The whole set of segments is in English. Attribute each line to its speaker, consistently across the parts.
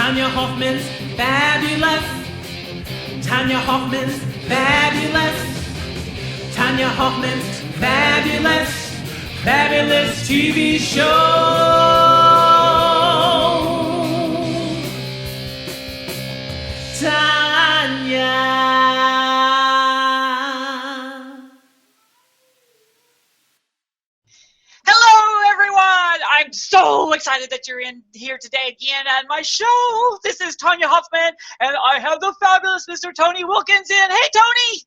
Speaker 1: Tonya Hofmann's fabulous. Tonya Hofmann's fabulous. Tonya Hofmann's fabulous, fabulous TV show. Tonya.
Speaker 2: Hello, everyone. I'm so excited that you're in here today again on my show. This is Tonya Hofmann, and I have the fabulous Mr. Tony Wilkins in. Hey, Tony.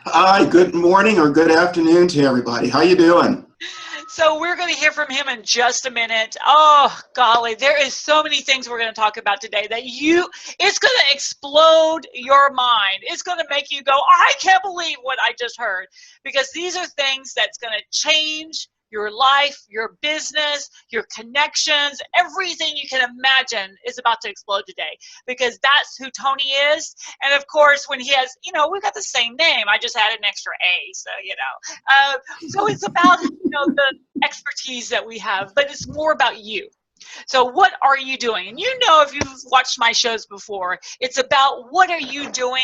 Speaker 3: Hi, good morning or good afternoon to everybody. How you doing?
Speaker 2: So we're going to hear from him in just a minute. Oh, golly, there is so many things we're going to talk about today that it's going to explode your mind. It's going to make you go, I can't believe what I just heard. Because these are things that's going to change your life, your business, your connections, everything you can imagine is about to explode today, because that's who Tony is. And of course, when he has, we've got the same name. I just added an extra A, so, so it's about, the expertise that we have, but it's more about you. So what are you doing? And if you've watched my shows before, it's about what are you doing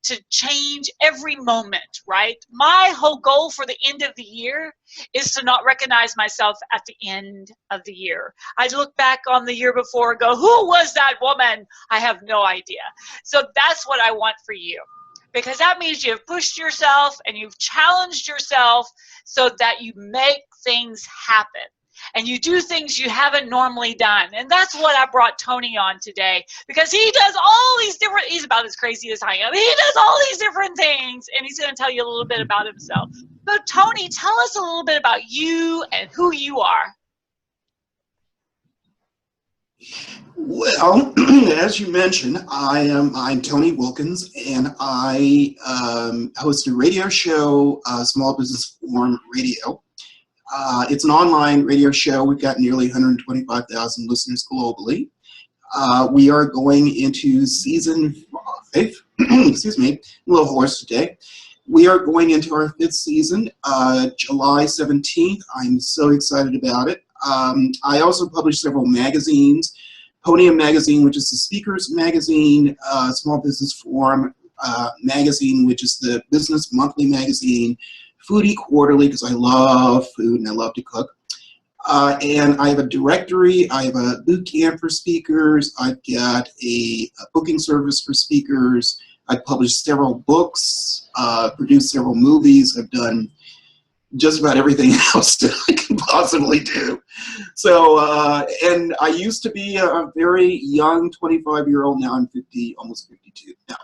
Speaker 2: to change every moment, right? My whole goal for the end of the year is to not recognize myself at the end of the year. I look back on the year before and go, who was that woman? I have no idea. So that's what I want for you. Because that means you've pushed yourself and you've challenged yourself so that you make things happen. And you do things you haven't normally done. And that's what I brought Tony on today, because he does all these different, he's about as crazy as I am. He does all these different things, and he's going to tell you a little bit about himself. So Tony, tell us a little bit about you and who you are.
Speaker 3: Well, as you mentioned, I'm Tony Wilkins, and I host a radio show, Small Business Forum Radio. It's an online radio show. We've got nearly 125,000 listeners globally. We are going into season 5. Excuse me, a little hoarse today. We are going into our 5th season, July 17th. I'm so excited about it. I also publish several magazines. Podium Magazine, which is the Speakers Magazine, Small Business Forum Magazine, which is the Business Monthly Magazine, Foodie Quarterly, because I love food and I love to cook. And I have a directory. I have a boot camp for speakers. I've got a booking service for speakers. I've published several books, produced several movies. I've done just about everything else that I can possibly do. So, and I used to be a very young 25-year-old. Now I'm 50, almost 52 now.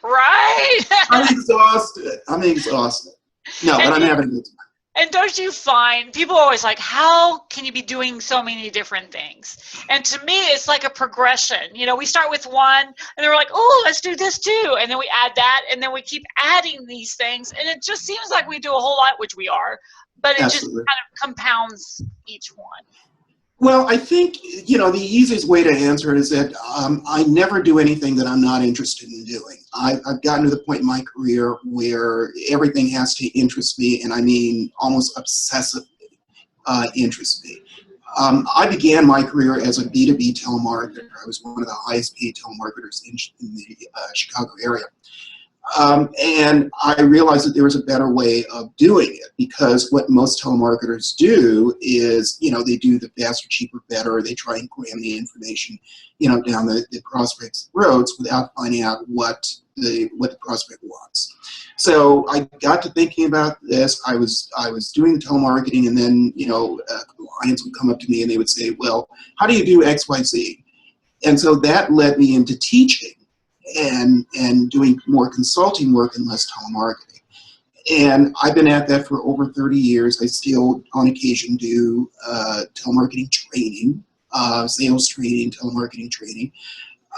Speaker 2: Right?
Speaker 3: I'm exhausted. No, but I'm having a good time.
Speaker 2: And don't you find people are always like, how can you be doing so many different things? And to me, it's like a progression. We start with one, and then we're like, oh, let's do this too. And then we add that, and then we keep adding these things. And it just seems like we do a whole lot, which we are, but it
Speaker 3: Absolutely.
Speaker 2: just kind of compounds each one.
Speaker 3: Well, I think, the easiest way to answer it is that I never do anything that I'm not interested in doing. I've gotten to the point in my career where everything has to interest me, and I mean almost obsessively interest me. I began my career as a B2B telemarketer. I was one of the highest paid telemarketers in the Chicago area. And I realized that there was a better way of doing it, because what most telemarketers do is, they do the faster, cheaper, better. They try and cram the information, down the prospect's throats without finding out what the prospect wants. So I got to thinking about this. I was doing telemarketing, and then, clients would come up to me and they would say, well, how do you do X, Y, Z? And so that led me into teaching and doing more consulting work and less telemarketing. And I've been at that for over 30 years. I still, on occasion, do telemarketing training, sales training, telemarketing training.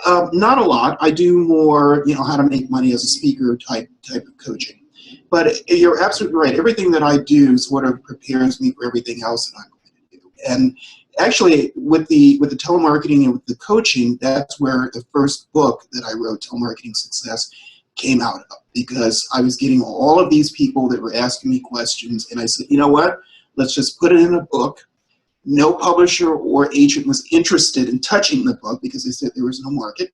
Speaker 3: Not a lot. I do more, how to make money as a speaker type of coaching. But you're absolutely right. Everything that I do sort of prepares me for everything else that I'm going to do. And actually, with the telemarketing and with the coaching, that's where the first book that I wrote, Telemarketing Success, came out of, because I was getting all of these people that were asking me questions, and I said, you know what? Let's just put it in a book. No publisher or agent was interested in touching the book because they said there was no market.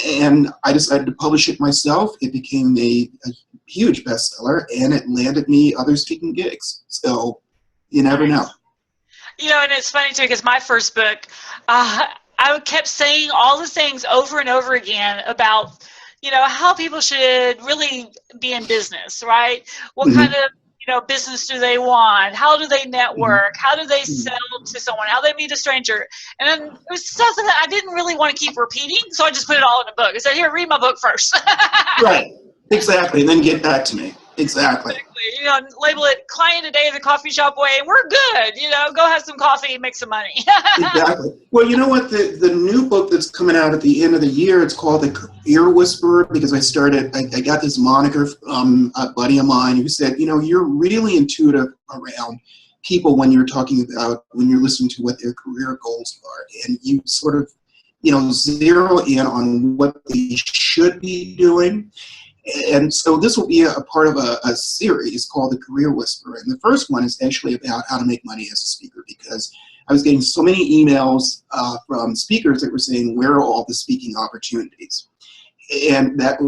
Speaker 3: And I decided to publish it myself. It became a huge bestseller, and it landed me other speaking gigs. So you never know.
Speaker 2: You know, and it's funny too, because my first book, I kept saying all the things over and over again about, you know, how people should really be in business, right? What kind of, you know, business do they want? How do they network? How do they sell to someone? How they meet a stranger? And then it was stuff that I didn't really want to keep repeating, so I just put it all in a book. I said, here, read my book first.
Speaker 3: Right, exactly, and then get back to me. Exactly.
Speaker 2: You know, label it client today the coffee shop way. We're good. You know, go have some coffee and make some money.
Speaker 3: Exactly. Well, you know what? The new book that's coming out at the end of the year, it's called The Career Whisperer, because I got this moniker from a buddy of mine who said, you know, you're really intuitive around people when you're listening to what their career goals are. And you sort of, you know, zero in on what they should be doing. And so this will be a part of a series called The Career Whisperer. And the first one is actually about how to make money as a speaker, because I was getting so many emails from speakers that were saying, where are all the speaking opportunities? And that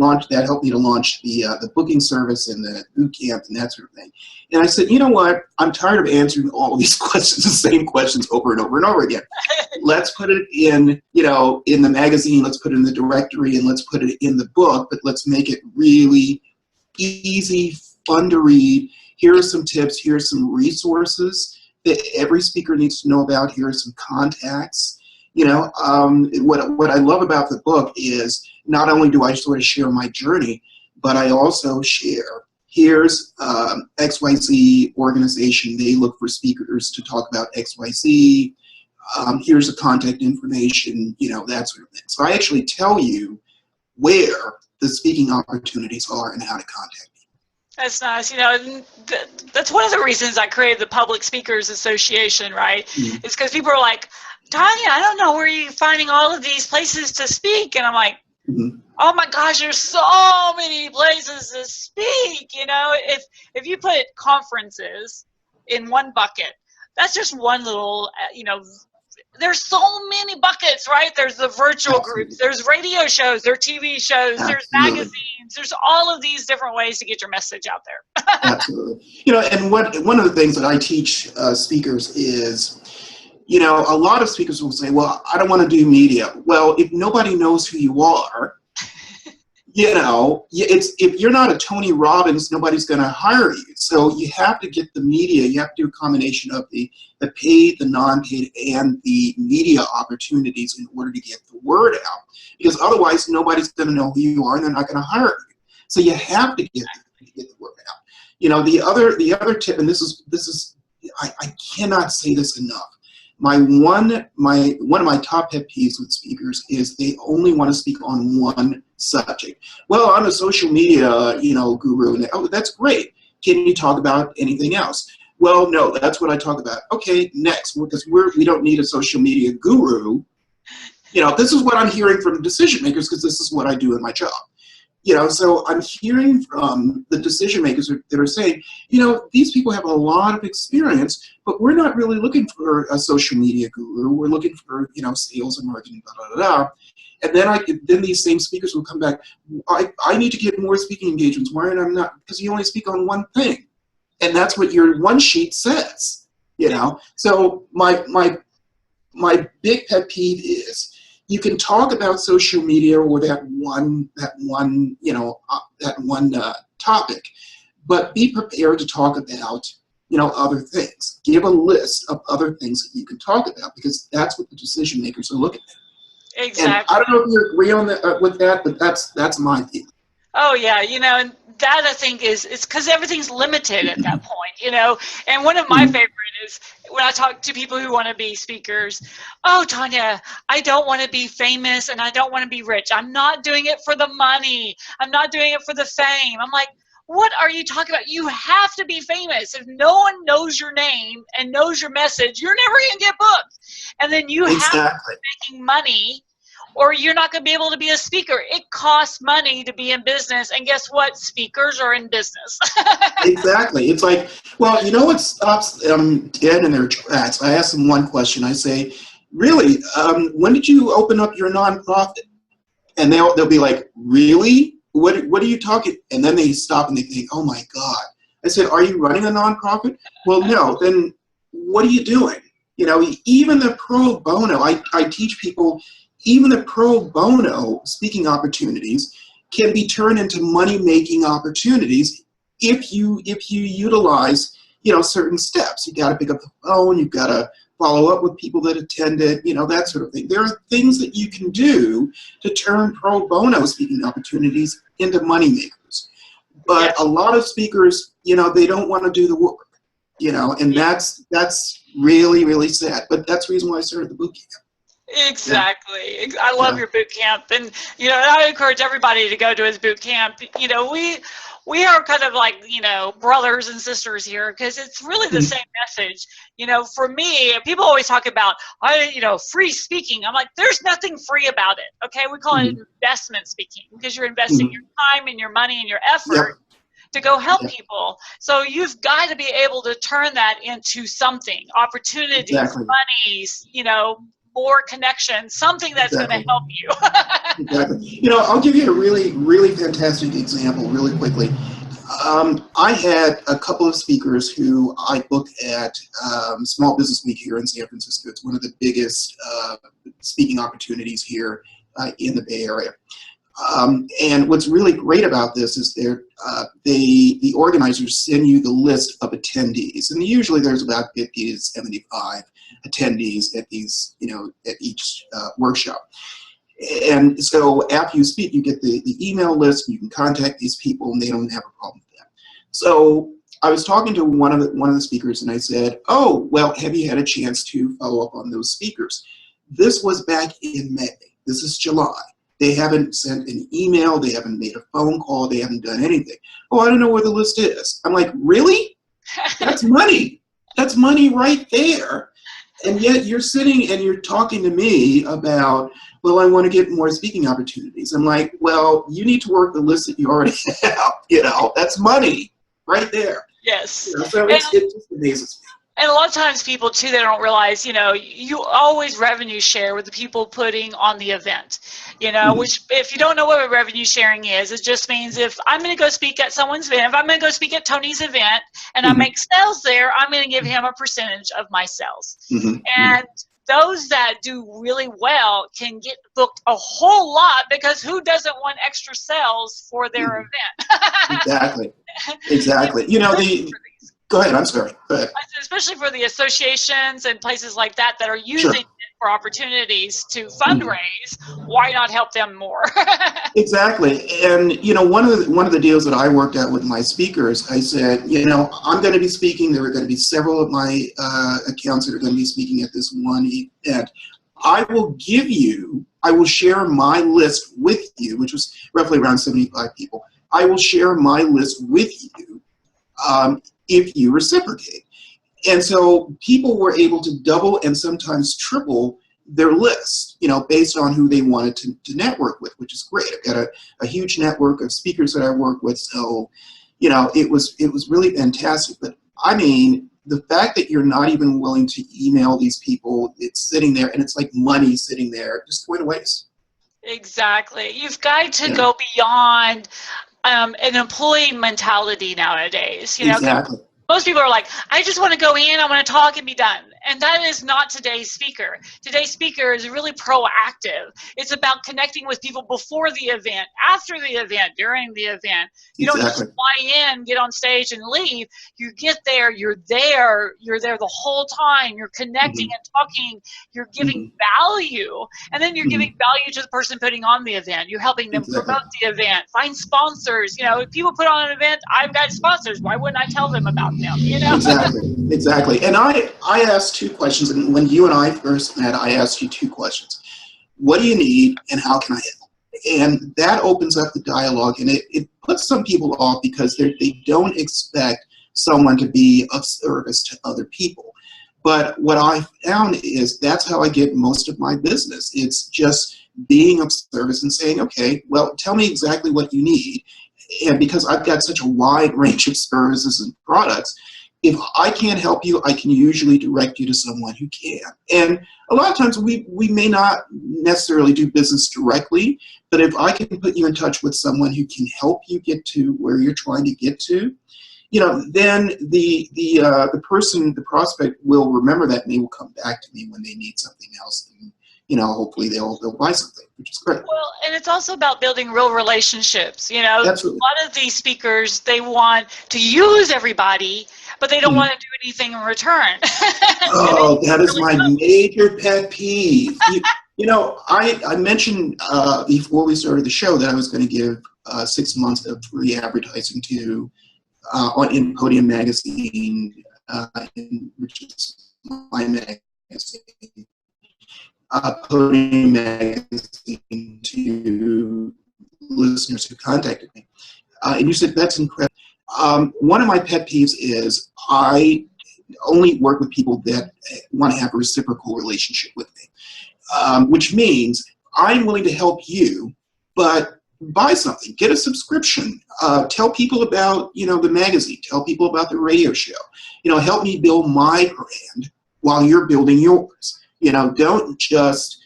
Speaker 3: helped me to launch the booking service and the boot camp and that sort of thing. And I said, you know what? I'm tired of answering all of these questions, the same questions over and over and over again. Let's put it in, you know, in the magazine, let's put it in the directory, and let's put it in the book, but let's make it really easy, fun to read. Here are some tips, here are some resources that every speaker needs to know about. Here are some contacts. You know, what I love about the book is not only do I sort of share my journey, but I also share, here's XYZ organization, they look for speakers to talk about XYZ. Here's the contact information, you know, that sort of thing. So I actually tell you where the speaking opportunities are and how to contact me.
Speaker 2: That's nice. You know, that's one of the reasons I created the Public Speakers Association, right?
Speaker 3: Mm-hmm.
Speaker 2: It's because people are like, Tonya, I don't know where you're finding all of these places to speak. And I'm like, oh my gosh, there's so many places to speak. You know, if you put conferences in one bucket, that's just one little, you know, there's so many buckets, right? There's the virtual groups, there's radio shows, there's TV shows, there's magazines, there's all of these different ways to get your message out there.
Speaker 3: Absolutely. You know, and one of the things that I teach speakers is, you know, a lot of speakers will say, well, I don't want to do media. Well, if nobody knows who you are, you know, if you're not a Tony Robbins, nobody's going to hire you. So you have to get the media. You have to do a combination of the paid, the non-paid, and the media opportunities in order to get the word out. Because otherwise, nobody's going to know who you are, and they're not going to hire you. So you have to get the word out. You know, the other tip, and this is I cannot say this enough. One of my top pet peeves with speakers is they only want to speak on one subject. Well, I'm a social media, you know, guru, and oh, that's great. Can you talk about anything else? Well, no, that's what I talk about. Okay, next, because we don't need a social media guru. You know, this is what I'm hearing from decision makers, because this is what I do in my job. You know, so I'm hearing from the decision makers that are saying, you know, these people have a lot of experience, but we're not really looking for a social media guru. We're looking for, you know, sales and marketing, blah, blah, blah, blah. And then these same speakers will come back. I need to get more speaking engagements. Why am I not? Because you only speak on one thing, and that's what your one sheet says. You know, so my big pet peeve is, you can talk about social media or that one topic, but be prepared to talk about, you know, other things. Give a list of other things that you can talk about, because that's what the decision makers are looking at.
Speaker 2: Exactly.
Speaker 3: And I don't know if you agree on that with that, but that's my view.
Speaker 2: Oh yeah, you know, and that I think it's because everything's limited at that point, you know. And one of my favorite is when I talk to people who want to be speakers. Oh, Tonya, I don't want to be famous and I don't want to be rich. I'm not doing it for the money. I'm not doing it for the fame. I'm like, what are you talking about? You have to be famous. If no one knows your name and knows your message, you're never going to get booked. And then you have to be making money or you're not going to be able to be a speaker. It costs money to be in business, and guess what? Speakers are in business.
Speaker 3: Exactly. It's like, well, you know what stops them dead in their tracks? I ask them one question. I say, really, when did you open up your nonprofit? And they'll be like, really? What are you talking? And then they stop and they think, oh my God. I said, are you running a nonprofit? Well, no. Then what are you doing? You know, even the pro bono, I teach people, even the pro bono speaking opportunities can be turned into money-making opportunities if you utilize, you know, certain steps. You got to pick up the phone. You've got to follow up with people that attended, you know, that sort of thing. There are things that you can do to turn pro bono speaking opportunities into money makers. But a lot of speakers, you know, they don't want to do the work, you know, and that's really, really sad. But that's the reason why I started the boot camp.
Speaker 2: Exactly. Yeah. I love your boot camp. And, you know, and I encourage everybody to go to his boot camp. You know, we are kind of like, you know, brothers and sisters here, because it's really the same message. You know, for me, people always talk about, you know, free speaking. I'm like, there's nothing free about it. Okay. We call it investment speaking, because you're investing your time and your money and your effort to go help people. So you've got to be able to turn that into something, opportunities, monies, you know, more connection, something that's going to help you.
Speaker 3: Exactly. You know, I'll give you a really, really fantastic example really quickly. I had a couple of speakers who I booked at Small Business Week here in San Francisco. It's one of the biggest speaking opportunities here in the Bay Area. And what's really great about this is the organizers send you the list of attendees, and usually there's about 50 to 75 attendees at these, you know, at each workshop. And so after you speak, you get the email list, you can contact these people, and they don't have a problem with that. So I was talking to one of the speakers, and I said, oh, well, have you had a chance to follow up on those speakers? This was back in May. This is July. They haven't sent an email. They haven't made a phone call. They haven't done anything. Oh, I don't know where the list is. I'm like, really? That's money. That's money right there. And yet you're sitting and you're talking to me about, well, I want to get more speaking opportunities. I'm like, well, you need to work the list that you already have. You know, that's money right there.
Speaker 2: Yes.
Speaker 3: You know, so it just amazes me.
Speaker 2: And a lot of times people, too, they don't realize, you know, you always revenue share with the people putting on the event, you know, which if you don't know what revenue sharing is, it just means if I'm going to go speak at someone's event, if I'm going to go speak at Tony's event and I make sales there, I'm going to give him a percentage of my sales. And those that do really well can get booked a whole lot, because who doesn't want extra sales for their event?
Speaker 3: Exactly. You know, go ahead, I'm sorry. Go ahead.
Speaker 2: Especially for the associations and places like that that are using it for opportunities to fundraise, why not help them more?
Speaker 3: Exactly. And, you know, one of the deals that I worked out with my speakers, I said, you know, I'm going to be speaking. There are going to be several of my accounts that are going to be speaking at this one event. I will share my list with you, which was roughly around 75 people. I will share my list with you if you reciprocate. And so people were able to double and sometimes triple their list, you know, based on who they wanted to network with, which is great. I've got a huge network of speakers that I work with. So, you know, it was really fantastic. But I mean, the fact that you're not even willing to email these people, it's sitting there and it's like money sitting there, just going to waste.
Speaker 2: Exactly. You've got to go beyond an employee mentality nowadays. You know, most people are like, I just want to go in, I want to talk and be done. And that is not today's speaker. Today's speaker is really proactive. It's about connecting with people before the event, after the event, during the event. You don't just fly in, get on stage and leave. You get there, you're there the whole time. You're connecting and talking. You're giving value. And then you're giving value to the person putting on the event. You're helping them promote the event, find sponsors. You know, if people put on an event, I've got sponsors. Why wouldn't I tell them about them? You know?
Speaker 3: Exactly. And I asked two questions, and when you and I first met, I asked you two questions. What do you need, and how can I help? And that opens up the dialogue, and it puts some people off because they don't expect someone to be of service to other people. But what I found is that's how I get most of my business. It's just being of service and saying, okay, well, tell me exactly what you need. And because I've got such a wide range of services and products, if I can't help you, I can usually direct you to someone who can. And a lot of times we may not necessarily do business directly, but if I can put you in touch with someone who can help you get to where you're trying to get to, then the person, the prospect will remember that and they will come back to me when they need something else. And, hopefully they'll buy something, which is great.
Speaker 2: Well, and it's also about building real relationships.
Speaker 3: Absolutely.
Speaker 2: A lot of these speakers, they want to use everybody, but they don't want to do anything in return.
Speaker 3: Oh, that is my major pet peeve. I mentioned before we started the show that I was going to give 6 months of free advertising to in Podium Magazine, which is my magazine. Podium Magazine to listeners who contacted me. And you said, that's incredible. One of my pet peeves is I only work with people that want to have a reciprocal relationship with me, which means I'm willing to help you, but buy something, get a subscription, tell people about, the magazine, tell people about the radio show, help me build my brand while you're building yours. Don't just,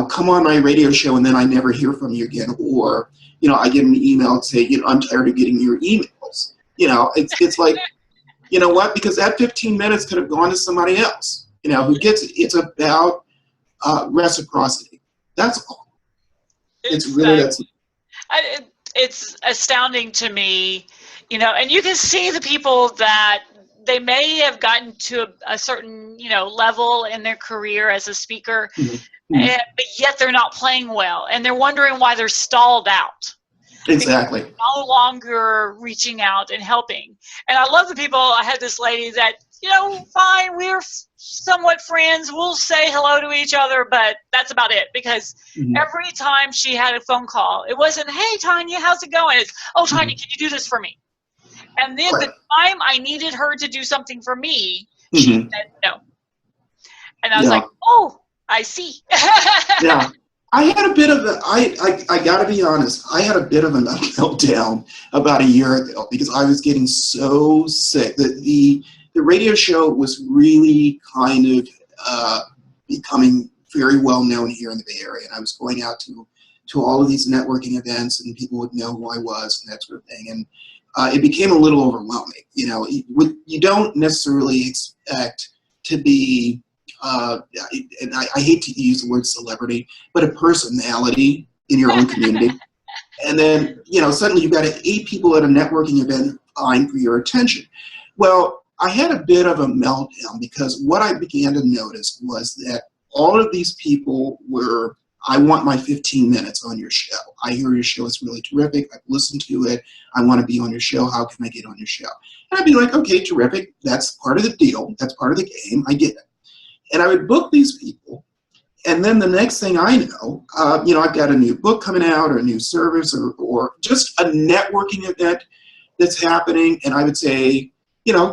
Speaker 3: come on my radio show and then I never hear from you again. Or, I get an email and say, I'm tired of getting your emails. It's like, you know what? Because that 15 minutes could have gone to somebody else, who gets it. It's about reciprocity. That's all. It's really that simple.
Speaker 2: It's astounding to me, and you can see the people that they may have gotten to a certain, level in their career as a speaker, but yet they're not playing well, and they're wondering why they're stalled out.
Speaker 3: Exactly.
Speaker 2: No longer reaching out and helping. And I love the people. I had this lady that, fine, we're somewhat friends. We'll say hello to each other, but that's about it. Because every time she had a phone call, it wasn't, hey, Tonya, how's it going? It's, oh, Tonya, can you do this for me? And then the time I needed her to do something for me, she said no. And I was like, oh, I see.
Speaker 3: Yeah. I had a bit of I got to be honest, I had a bit of a meltdown about a year ago because I was getting so sick. The radio show was really kind of becoming very well known here in the Bay Area. And I was going out to all of these networking events and people would know who I was and that sort of thing. And it became a little overwhelming. You don't necessarily expect to be, and I hate to use the word celebrity, but a personality in your own community. And then, suddenly you've got 8 people at a networking event vying for your attention. Well, I had a bit of a meltdown because what I began to notice was that all of these people were, I want my 15 minutes on your show. I hear your show is really terrific. I've listened to it. I want to be on your show. How can I get on your show? And I'd be like, okay, terrific. That's part of the deal. That's part of the game. I get it. And I would book these people. And then the next thing I know, I've got a new book coming out or a new service or just a networking event that's happening. And I would say,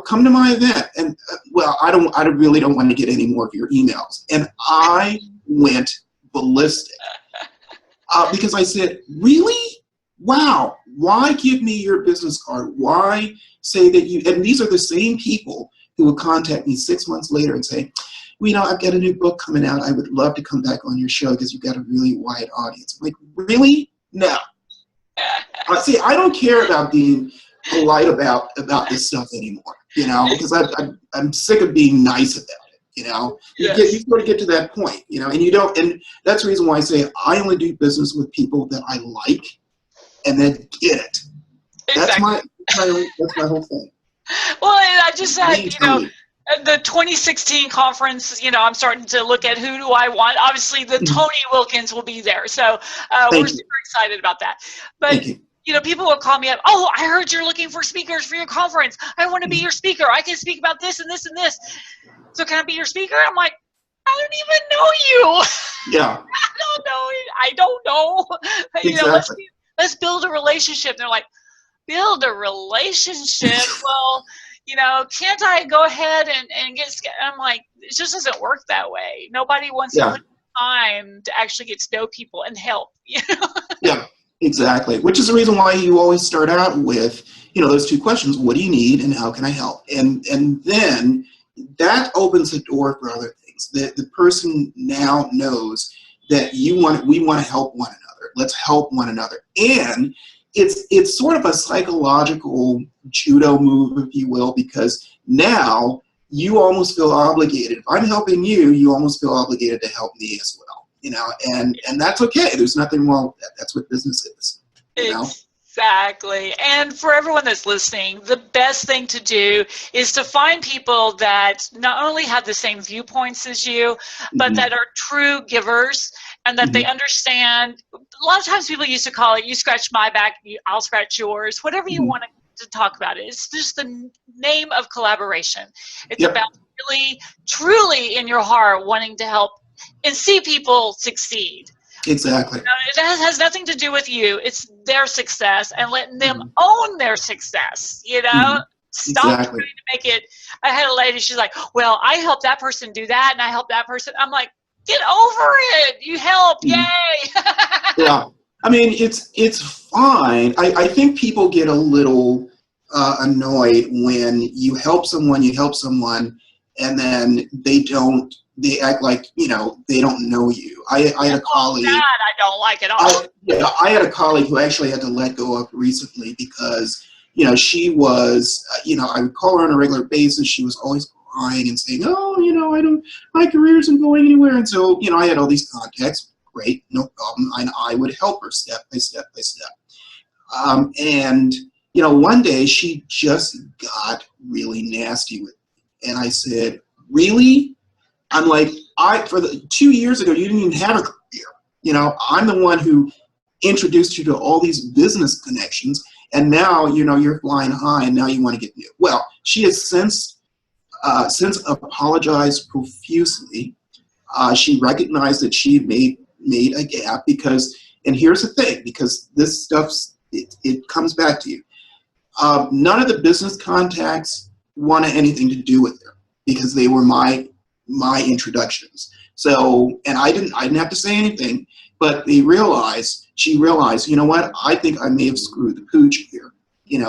Speaker 3: come to my event. And I really don't want to get any more of your emails. And I went ballistic because I said, really? Wow. Why give me your business card? Why say that you, and these are the same people who will contact me 6 months later and say, well, I've got a new book coming out. I would love to come back on your show because you've got a really wide audience. I'm like, really? No. See, I don't care about being polite about this stuff anymore, because I'm sick of being nice about it,
Speaker 2: Yes.
Speaker 3: You've got to get to that point, and you don't, and that's the reason why I say I only do business with people that I like and then get it.
Speaker 2: Exactly.
Speaker 3: That's my whole thing.
Speaker 2: Well, and I just had, the 2016 conference, I'm starting to look at who do I want. Obviously, the Tony Wilkins will be there. So we're super excited about that. But, people will call me up. Oh, I heard you're looking for speakers for your conference. I want to be your speaker. I can speak about this and this and this. So can I be your speaker? I'm like, I don't even know you.
Speaker 3: Yeah.
Speaker 2: I don't know.
Speaker 3: Exactly.
Speaker 2: Let's build a relationship. And they're like, build a relationship? Well, can't I go ahead and get, I'm like, it just doesn't work that way. Nobody wants to put time to actually get to know people and help.
Speaker 3: Yeah, exactly. Which is the reason why you always start out with, those two questions: what do you need, and how can I help? And then that opens the door for other things. The person now knows that we want to help one another. Let's help one another. And it's sort of a psychological judo move, if you will, because now you almost feel obligated. If I'm helping you, you almost feel obligated to help me as well. And that's okay. There's nothing wrong with that. That's what business is.
Speaker 2: Exactly. And for everyone that's listening, the best thing to do is to find people that not only have the same viewpoints as you, but that are true givers, and that they understand. A lot of times people used to call it, you scratch my back, I'll scratch yours, whatever you want to talk about it. It's just the name of collaboration. It's about really, truly in your heart wanting to help and see people succeed.
Speaker 3: Exactly.
Speaker 2: It has nothing to do with you. It's their success, and letting them own their success, Stop trying to make it. I had a lady, she's like, well, I helped that person do that, and I helped that person. I'm like, get over it. You help. Yay.
Speaker 3: Yeah. I mean, it's fine. I think people get a little annoyed when you help someone, and then they act like, they don't know you. I had a colleague.
Speaker 2: That I don't like at all.
Speaker 3: I had a colleague who actually had to let go of recently because, she was, I would call her on a regular basis. She was always crying and saying, oh, my career isn't going anywhere. And so, I had all these contacts. Great, no problem. And I would help her step by step by step. And, one day she just got really nasty with me. And I said, really? I'm like, 2 years ago, you didn't even have a career. I'm the one who introduced you to all these business connections, and now, you're flying high, and now you want to get new. Well, she has since apologized profusely. She recognized that she made a gap because, and here's the thing, because this stuff, it comes back to you. None of the business contacts wanted anything to do with her because they were my introductions. So, and I didn't have to say anything, but she realized, you know what, I think I may have screwed the pooch here,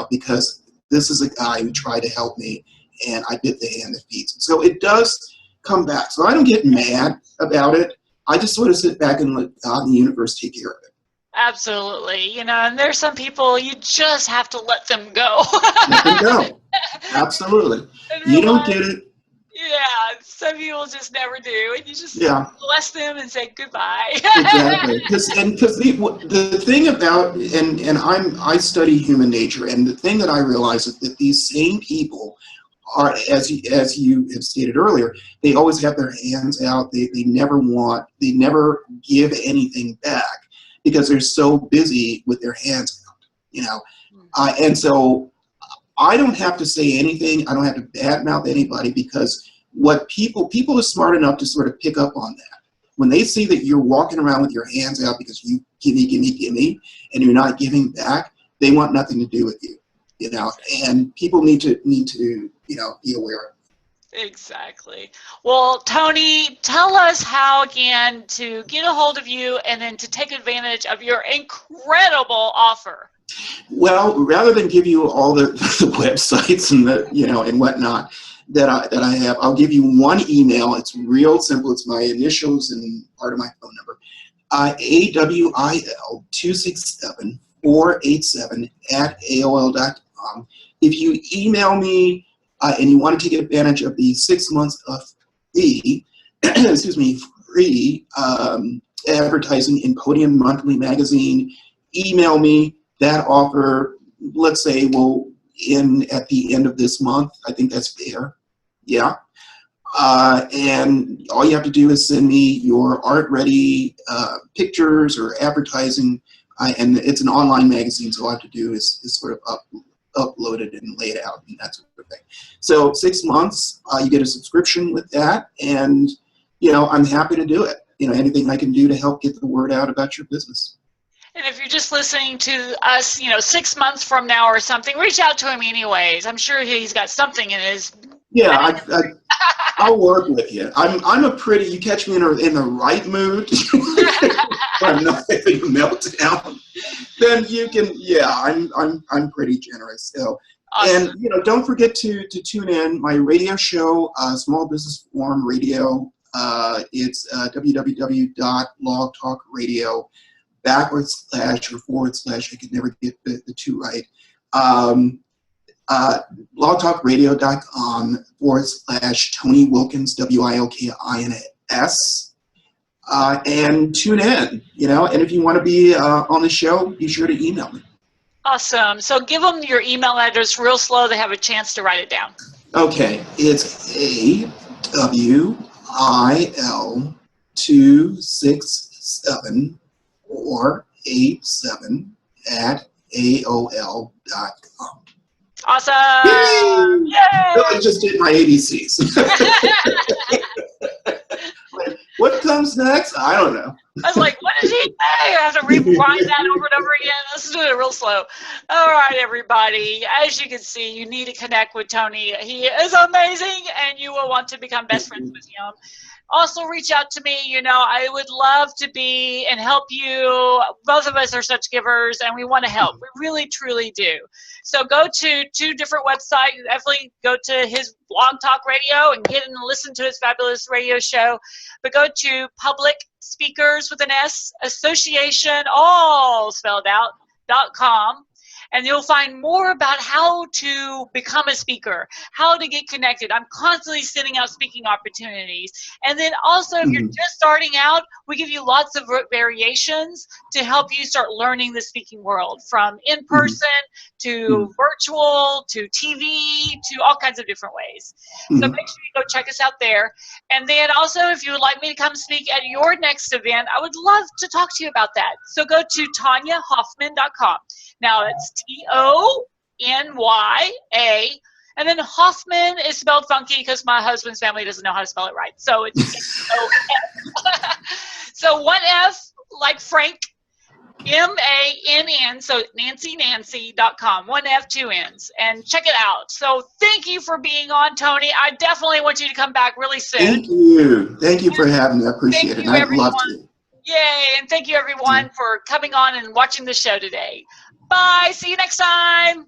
Speaker 3: because this is a guy who tried to help me, and I bit the hand that feeds him. So it does come back. So I don't get mad about it. I just sort of sit back and let God and the universe take care of it.
Speaker 2: Absolutely. And there's some people you just have to let them go.
Speaker 3: Let them go. Absolutely. You don't get it.
Speaker 2: Yeah, some people just never do, and you just bless them and say goodbye.
Speaker 3: Exactly, because the thing about I study human nature, and the thing that I realize is that these same people are, as you have stated earlier, they always have their hands out. They never give anything back because they're so busy with their hands out, and so. I don't have to say anything. I don't have to badmouth anybody because what people are smart enough to sort of pick up on that. When they see that you're walking around with your hands out because you gimme, and you're not giving back, they want nothing to do with you, and people need to be aware of it.
Speaker 2: Exactly. Well, Tony, tell us how, again, to get a hold of you and then to take advantage of your incredible offer.
Speaker 3: Well, rather than give you all the websites and and whatnot that I have, I'll give you one email. It's real simple. It's my initials and part of my phone number. AWIL267-487@AOL.com. If you email me and you want to take advantage of the 6 months of free advertising in Podium Monthly Magazine, email me. That offer, let's say, will end at the end of this month. I think that's fair. Yeah. And all you have to do is send me your art-ready pictures or advertising. And it's an online magazine, so all I have to do is sort of upload it and lay it out and that sort of thing. So 6 months, you get a subscription with that. And, I'm happy to do it. Anything I can do to help get the word out about your business.
Speaker 2: And if you're just listening to us, 6 months from now or something, reach out to him anyways. I'm sure he's got something in his
Speaker 3: Yeah, I'll work with you. I'm a pretty. You catch me in the right mood. I'm not having a meltdown. Then you can. Yeah, I'm pretty generous. So,
Speaker 2: Awesome.
Speaker 3: and don't forget to tune in my radio show, Small Business Forum Radio. It's www.logtalkradio // I could never get the two right. Logtalkradio.com / Tony Wilkins, WILKINS. And tune in, and if you want to be on the show, be sure to email me.
Speaker 2: Awesome. So give them your email address real slow. They have a chance to write it down.
Speaker 3: Okay. It's AWIL267 or 87 @AOL.com.
Speaker 2: Awesome. Yay!
Speaker 3: I just did my ABCs. What comes next? I don't know.
Speaker 2: I was like, what did he say? I have to rewind that over and over again. Let's do it real slow. All right, everybody. As you can see, you need to connect with Tony. He is amazing, and you will want to become best friends with him. Also, reach out to me. I would love to be and help you. Both of us are such givers, and we want to help. We really, truly do. So go to 2 different websites. Definitely go to his Blog Talk Radio and get and listen to his fabulous radio show. But go to Public Speakers with an S Association, all spelled out, .com. And you'll find more about how to become a speaker, how to get connected. I'm constantly sending out speaking opportunities. And then also, if you're just starting out, we give you lots of variations to help you start learning the speaking world, from in-person to virtual to TV to all kinds of different ways. So make sure you go check us out there. And then also, if you would like me to come speak at your next event, I would love to talk to you about that. So go to TonyaHofmann.com. Now, it's TONYA, and then Hofmann is spelled funky because my husband's family doesn't know how to spell it right. So it's H-O-F. So 1 F, like Frank, MANN, so NancyNancy.com, 1 F, 2 N's, and check it out. So thank you for being on, Tony. I definitely want you to come back really soon.
Speaker 3: Thank you. Thank you for having me. I appreciate it. I'd love to.
Speaker 2: Yay, and thank you, everyone, for coming on and watching the show today. Bye. See you next time.